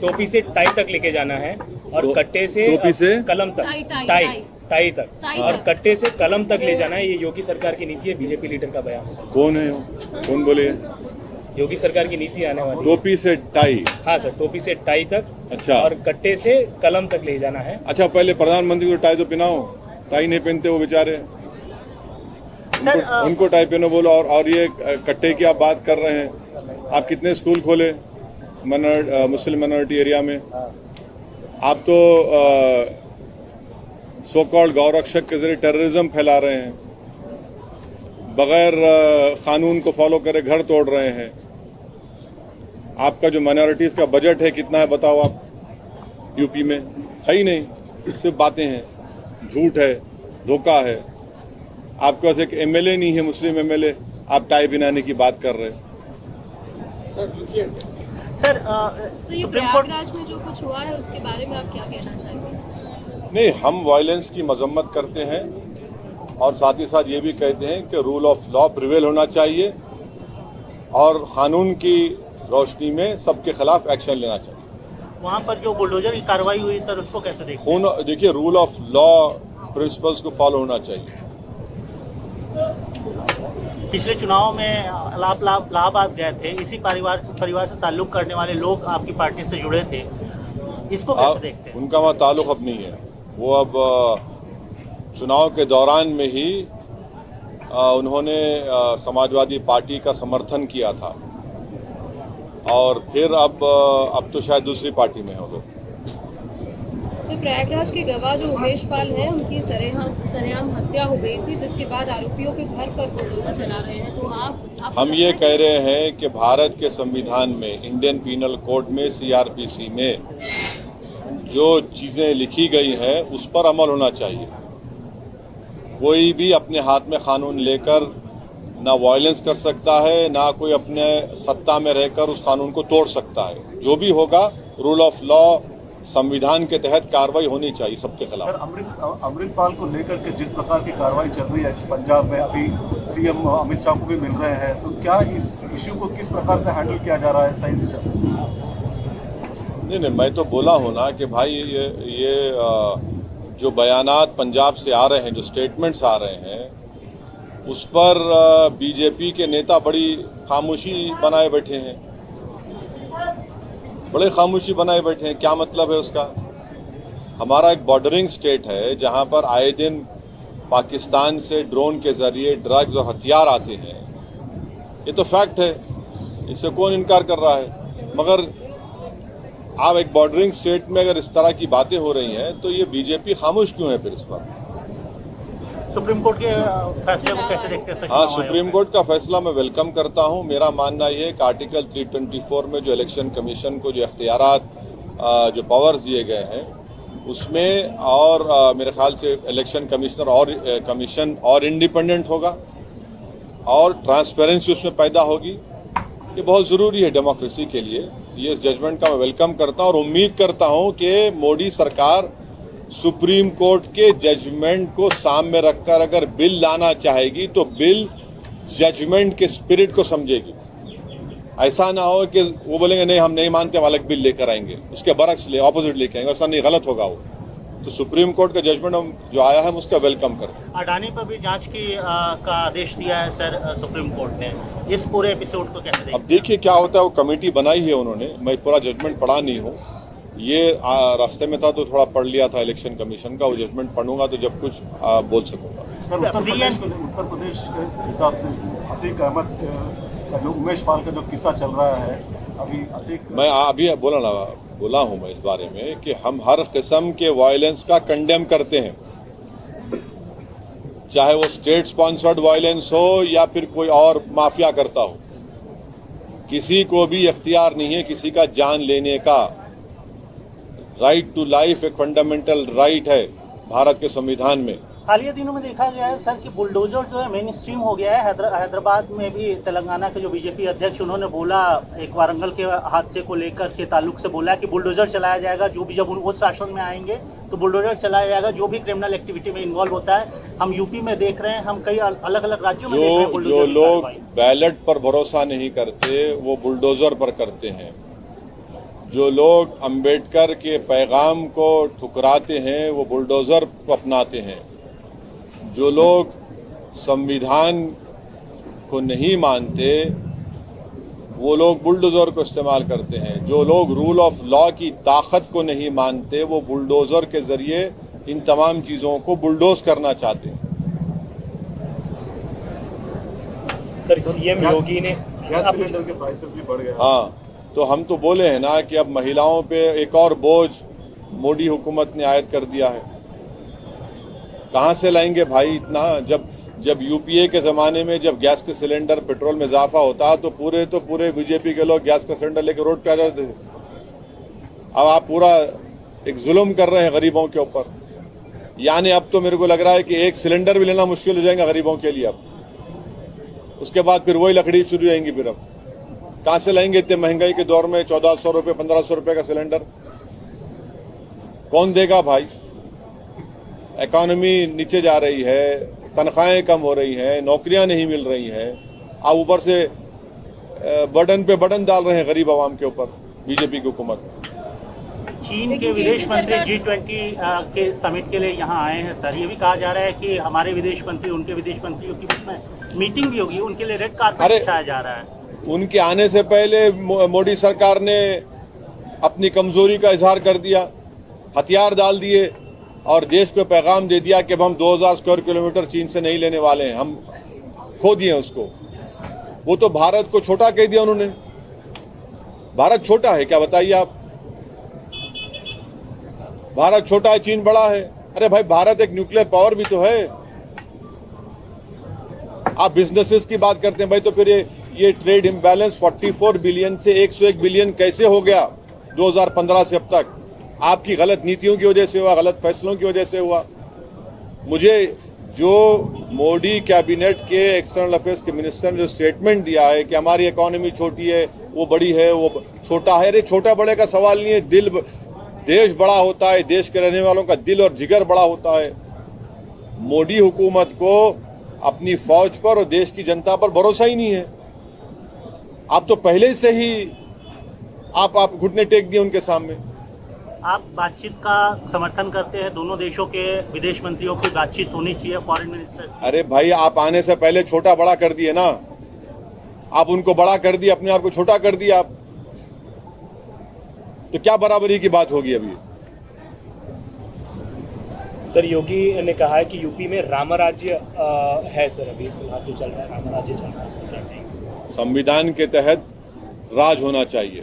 टोपी से टाई तक लेके जाना है और कट्टे से टोपी से कलम तक, टाई तक और कट्टे से कलम तक ले जाना है। ये योगी सरकार की नीति है, बीजेपी लीडर का बयान है। कौन है वो? कौन बोले? योगी सरकार की नीति आने वाली। टोपी से टाई? हाँ सर, टोपी से टाई तक। अच्छा। और कट्टे से कलम तक ले जाना है। अच्छा, पहले प्रधानमंत्री को टाई तो पहनाओ, टाई नहीं पहनते वो बेचारे, उनको टाई पहनो बोलो। और ये कट्टे की आप बात कर रहे हैं, आप कितने स्कूल खोले मुस्लिम माइनॉरिटी एरिया में? आप तो सो कॉल्ड गौरक्षक के जरिए टेररिज्म फैला रहे हैं, बगैर कानून को फॉलो करे घर तोड़ रहे हैं। आपका जो माइनॉरिटीज का बजट है कितना है बताओ आप? यूपी में है ही नहीं, सिर्फ बातें हैं, झूठ है, धोखा है। आपके पास एक एमएलए नहीं है, मुस्लिम एमएलए, आप टाई पहनाने की बात कर रहे हैं। सर ये प्रयागराज में जो कुछ हुआ है उसके बारे में आप क्या कहना चाहेंगे? नहीं, हम वायलेंस की मजम्मत करते हैं और साथ ही साथ ये भी कहते हैं कि रूल ऑफ लॉ प्रिवेल होना चाहिए और कानून की रोशनी में सबके खिलाफ एक्शन लेना चाहिए। वहाँ पर जो बुलडोजर की कार्रवाई हुई सर, उसको कैसे देखते हैं? देखिए, रूल ऑफ लॉ प्रिंसिपल्स को फॉलो होना चाहिए। पिछले चुनाव में इलाहाबाद गए थे, इसी परिवार से ताल्लुक करने वाले लोग आपकी पार्टी से जुड़े थे, इसको कैसे देखते हैं? उनका वहाँ ताल्लुक अब नहीं है। वो अब चुनाव के दौरान में ही उन्होंने समाजवादी पार्टी का समर्थन किया था और फिर अब तो शायद दूसरी पार्टी में है वो लोग। सर, प्रयागराज के गवाह जो उमेश पाल है, उनकी सरेआम हत्या हो गई थी, जिसके बाद आरोपियों के घर पर बुलडोजर चला रहे हैं, तो आप हम ये कह रहे हैं कि भारत के संविधान में, इंडियन पीनल कोड में, सीआरपीसी में जो चीजें लिखी गई हैं उस पर अमल होना चाहिए। कोई भी अपने हाथ में कानून लेकर ना वायलेंस कर सकता है, ना कोई अपने सत्ता में रहकर उस कानून को तोड़ सकता है। जो भी होगा, रूल ऑफ लॉ, संविधान के तहत कार्रवाई होनी चाहिए सबके खिलाफ। अमृतपाल को लेकर के जिस प्रकार की कार्रवाई चल रही है पंजाब में, अभी सीएम अमित शाह को भी मिल रहे हैं, तो क्या इस इश्यू को किस प्रकार से हैंडल किया जा रहा है सही दिशा में? नहीं, मैं तो बोला हूं ना कि भाई ये जो बयानात पंजाब से आ रहे हैं, जो स्टेटमेंट्स आ रहे हैं, उस पर बीजेपी के नेता बड़ी खामोशी बनाए बैठे हैं, बड़े खामोशी बनाए बैठे हैं। क्या मतलब है उसका? हमारा एक बॉर्डरिंग स्टेट है जहां पर आए दिन पाकिस्तान से ड्रोन के जरिए ड्रग्स और हथियार आते हैं, ये तो फैक्ट है, इससे कौन इनकार कर रहा है। मगर आप एक बॉर्डरिंग स्टेट में अगर इस तरह की बातें हो रही हैं तो ये बीजेपी खामोश क्यों है फिर इस पर? सुप्रीम कोर्ट के फैसले को कैसे देखते हैं? हाँ, सुप्रीम कोर्ट का फैसला मैं वेलकम करता हूँ। मेरा मानना ये है कि आर्टिकल 324 में जो इलेक्शन कमीशन को जो इख्तियारात, जो पावर्स दिए गए हैं उसमें, और मेरे ख्याल से इलेक्शन कमिश्नर और कमीशन और इंडिपेंडेंट होगा और ट्रांसपेरेंसी उसमें पैदा होगी। ये बहुत ज़रूरी है डेमोक्रेसी के लिए। ये इस जजमेंट का मैं वेलकम करता हूँ और उम्मीद करता हूँ कि मोदी सरकार सुप्रीम कोर्ट के जजमेंट को सामने रखकर अगर बिल लाना चाहेगी तो बिल जजमेंट के स्पिरिट को समझेगी। ऐसा ना हो कि वो बोलेंगे नहीं हम नहीं मानते, हम अलग बिल लेकर आएंगे, उसके बरक्स ऑपोजिट लेके आएंगे, ऐसा नहीं, गलत होगा वो। तो सुप्रीम कोर्ट का जजमेंट जो आया है हम उसका वेलकम करते हैं। अडानी पर भी जांच का आदेश दिया है सर सुप्रीम कोर्ट ने, इस पूरे एपिसोड को कैसे देखते हैं? अब देखिए क्या होता है। वो कमेटी बनाई है उन्होंने, मैं पूरा जजमेंट पढ़ा नहीं हूँ, ये रास्ते में था तो थोड़ा पढ़ लिया था इलेक्शन कमीशन का। वो जजमेंट पढ़ूंगा तो जब कुछ बोल सकूंगा। सर, उत्तर प्रदेश के हिसाब से अतीक अहमद का जो उमेश पाल का जो किस्सा चल रहा है अभी, अतीक, मैं अभी बोला हूं मैं इस बारे में कि हम हर किस्म के वायलेंस का कंडेम करते हैं, चाहे वो स्टेट स्पॉन्सर्ड वायलेंस हो या फिर कोई और माफिया करता हो। किसी को भी इख्तियार नहीं है किसी का जान लेने का। राइट टू लाइफ एक फंडामेंटल राइट है भारत के संविधान में। हालिया दिनों में देखा गया है सर कि बुलडोजर जो है मेन स्ट्रीम हो गया है। हैदराबाद में भी तेलंगाना के जो बीजेपी अध्यक्ष, उन्होंने बोला एक वारंगल के हादसे को लेकर के ताल्लुक से बोला कि बुलडोजर चलाया जाएगा, जो भी जब वो शासन में आएंगे तो बुलडोजर चलाया जाएगा, जो भी क्रिमिनल एक्टिविटी में इन्वॉल्व होता है। हम यूपी में देख रहे हैं, हम कई अलग अलग राज्यों में देख रहे हैं जो लोग बैलेट पर भरोसा नहीं करते वो बुलडोजर पर करते हैं। जो लोग अंबेडकर के पैगाम को ठुकराते हैं वो बुलडोज़र को अपनाते हैं। जो लोग संविधान को नहीं मानते वो लोग बुलडोज़र को इस्तेमाल करते हैं। जो लोग रूल ऑफ लॉ की ताकत को नहीं मानते वो बुलडोज़र के ज़रिए इन तमाम चीज़ों को बुलडोज करना चाहते हैं। सर सीएम योगी ने गैस सिलेंडर के प्राइसेस भी बढ़ गए। हाँ, तो हम तो बोले हैं ना कि अब महिलाओं पे एक और बोझ मोदी हुकूमत ने आयद कर दिया है। कहाँ से लाएंगे भाई इतना? जब यूपीए के ज़माने में जब गैस के सिलेंडर पेट्रोल में इजाफा होता तो पूरे बीजेपी के लोग गैस का सिलेंडर लेकर रोड पे आ जाते थे। अब आप पूरा एक जुल्म कर रहे हैं गरीबों के ऊपर। यानी अब तो मेरे को लग रहा है कि एक सिलेंडर भी लेना मुश्किल हो जाएगा गरीबों के लिए। अब उसके बाद फिर वही लकड़ी शुरू जाएंगी। फिर अब कहाँ से लाएंगे इतने महंगाई के दौर में 1400 रुपये 1500 रुपये का सिलेंडर? कौन देगा भाई? इकॉनमी नीचे जा रही है, तनख्वाहें कम हो रही हैं, नौकरियां नहीं मिल रही हैं। आप ऊपर से बर्डन पे बर्डन डाल रहे हैं गरीब आवाम के ऊपर बीजेपी की हुकूमत। चीन के विदेश मंत्री G20 के समिट के लिए यहाँ आए हैं सर। ये भी कहा जा रहा है कि हमारे विदेश मंत्री उनके विदेश मंत्रियों के बीच में मीटिंग भी होगी, उनके लिए रेड कार्पेट बिछाया जा रहा है। उनके आने से पहले मोदी सरकार ने अपनी कमजोरी का इजहार कर दिया, हथियार डाल दिए और देश को पैगाम दे दिया कि अब हम 2000 स्क्वायर किलोमीटर चीन से नहीं लेने वाले हैं। हम खो दिए उसको। वो तो भारत को छोटा कह दिया उन्होंने। भारत छोटा है क्या बताइए आप? भारत छोटा है, चीन बड़ा है। अरे भाई, भारत एक न्यूक्लियर पावर भी तो है। आप बिजनेसेस की बात करते हैं भाई, तो फिर ये ट्रेड इम्बैलेंस 44 बिलियन से 101 बिलियन कैसे हो गया 2015 से अब तक? आपकी गलत नीतियों की वजह से हुआ, गलत फैसलों की वजह से हुआ। मुझे जो मोदी कैबिनेट के एक्सटर्नल अफेयर्स के मिनिस्टर ने जो स्टेटमेंट दिया है कि हमारी इकोनॉमी छोटी है, वो बड़ी है, वो छोटा है। अरे छोटा बड़े का सवाल नहीं है। देश बड़ा होता है, देश के रहने वालों का दिल और जिगर बड़ा होता है। मोदी हुकूमत को अपनी फौज पर और देश की जनता पर भरोसा ही नहीं है। आप तो पहले से ही आप घुटने टेक दिए उनके सामने। आप बातचीत का समर्थन करते हैं? दोनों देशों के विदेश मंत्रियों की बातचीत होनी चाहिए, फॉरेन मिनिस्टर। अरे भाई, आप आने से पहले छोटा बड़ा कर दिए ना। आप उनको बड़ा कर दिए, अपने आप को छोटा कर दिया आप। तो क्या बराबरी की बात होगी अभी? सर योगी ने कहा है कि यूपी में राम राज्य है सर, अभी फिलहाल जो चल रहा है राम राज्य चल रहा है। संविधान के तहत राज होना चाहिए।